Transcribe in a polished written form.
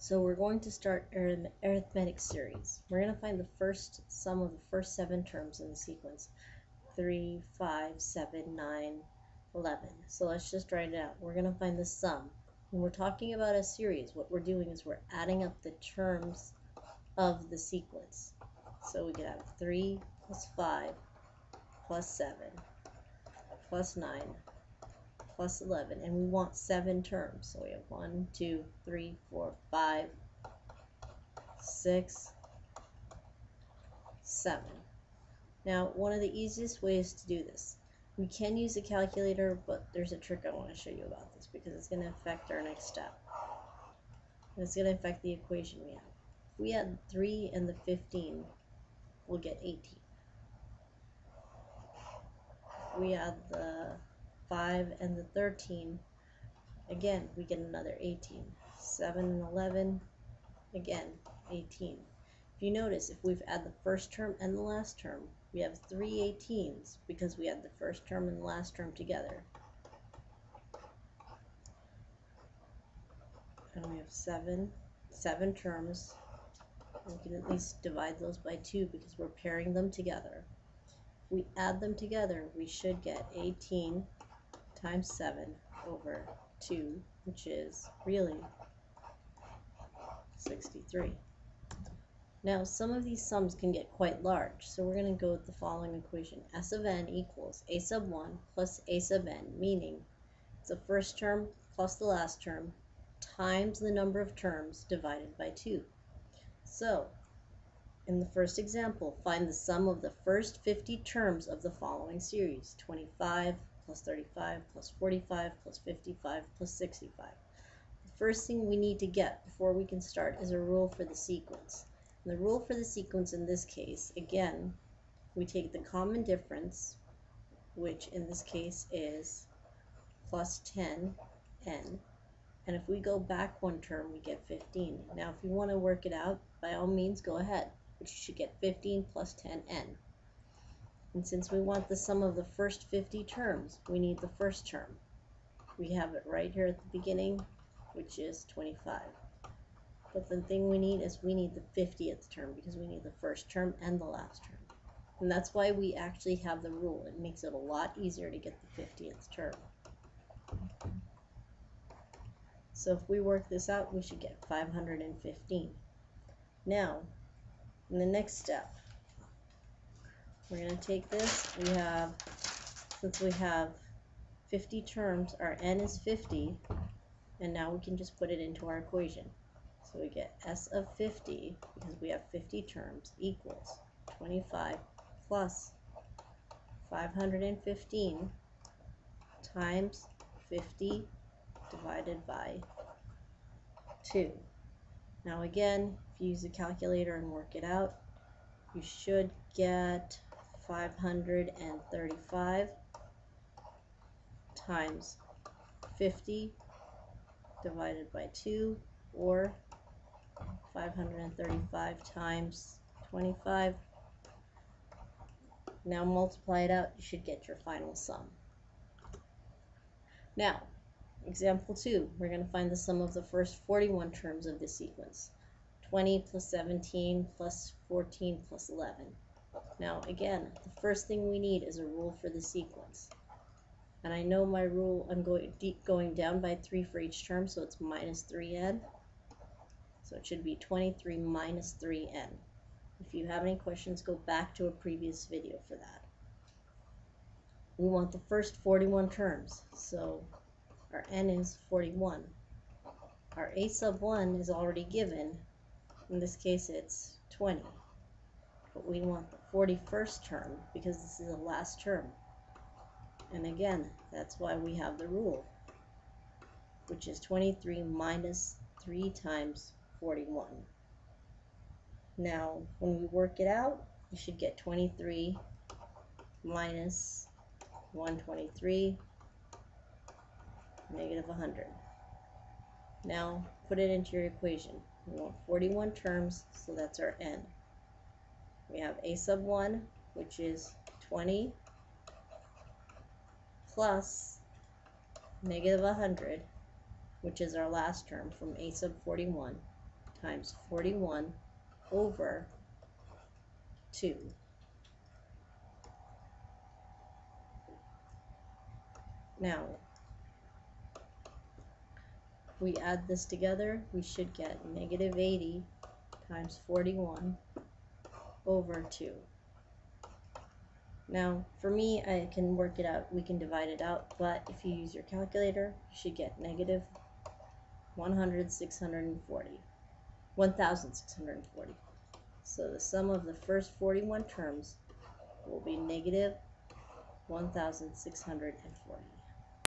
So we're going to start arithmetic series. We're going to find the first sum of the first 7 terms in the sequence. 3, 5, 7, 9, 11. So let's just write it out. We're going to find the sum. When we're talking about a series, what we're doing is we're adding up the terms of the sequence. So we could have 3 plus 5 plus 7 plus 9 plus 11, and we want 7 terms. So we have 1, 2, 3, 4, 5, 6, 7. Now, one of the easiest ways to do this, we can use a calculator, but there's a trick I want to show you about this because it's going to affect our next step. And it's going to affect the equation we have. If we add 3 and the 15, we'll get 18. If we add the 5 and the 13, again, we get another 18. 7 and 11, again, 18. If you notice, if we've added the first term and the last term, we have 3 18s because we had the first term and the last term together. And we have seven terms. We can at least divide those by 2 because we're pairing them together. If we add them together, we should get 18 times 7 over 2, which is really 63. Now, some of these sums can get quite large, so we're going to go with the following equation. S of n equals a sub 1 plus a sub n, meaning it's the first term plus the last term times the number of terms divided by 2. So, in the first example, find the sum of the first 50 terms of the following series. 25 plus 35 plus 45 plus 55 plus 65. The first thing we need to get before we can start is a rule for the sequence. And the rule for the sequence in this case, again, we take the common difference, which in this case is plus 10n, and if we go back one term, we get 15. Now, if you want to work it out, by all means, go ahead, but you should get 15 plus 10n. And since we want the sum of the first 50 terms, we need the first term. We have it right here at the beginning, which is 25. But the thing we need is we need the 50th term because we need the first term and the last term. And that's why we actually have the rule. It makes it a lot easier to get the 50th term. So if we work this out, we should get 515. Now, in the next step, we're going to take this. Since we have 50 terms, our n is 50, and now we can just put it into our equation. So we get S of 50, because we have 50 terms, equals 25 plus 515 times 50 divided by 2. Now again, if you use a calculator and work it out, you should get 535 times 50 divided by 2, or 535 times 25. Now multiply it out, you should get your final sum. Now, example 2, we're going to find the sum of the first 41 terms of this sequence. 20 plus 17 plus 14 plus 11. Now again, the first thing we need is a rule for the sequence. And I know my rule, I'm going down by 3 for each term, so it's minus 3n. So it should be 23 minus 3n. If you have any questions, go back to a previous video for that. We want the first 41 terms, so our n is 41. Our a sub 1 is already given. In this case, it's 20. But we want the 41st term because this is the last term. And again, that's why we have the rule, which is 23 minus 3 times 41. Now, when we work it out, you should get 23 minus 123, negative 100. Now, put it into your equation. We want 41 terms, so that's our n. We have a sub 1, which is 20, plus negative 100, which is our last term from a sub 41, times 41 over 2. Now, if we add this together, we should get negative 80 times 41 over 2. Now, for me, I can work it out. We can divide it out, but if you use your calculator, you should get negative 1,640. So the sum of the first 41 terms will be negative 1,640.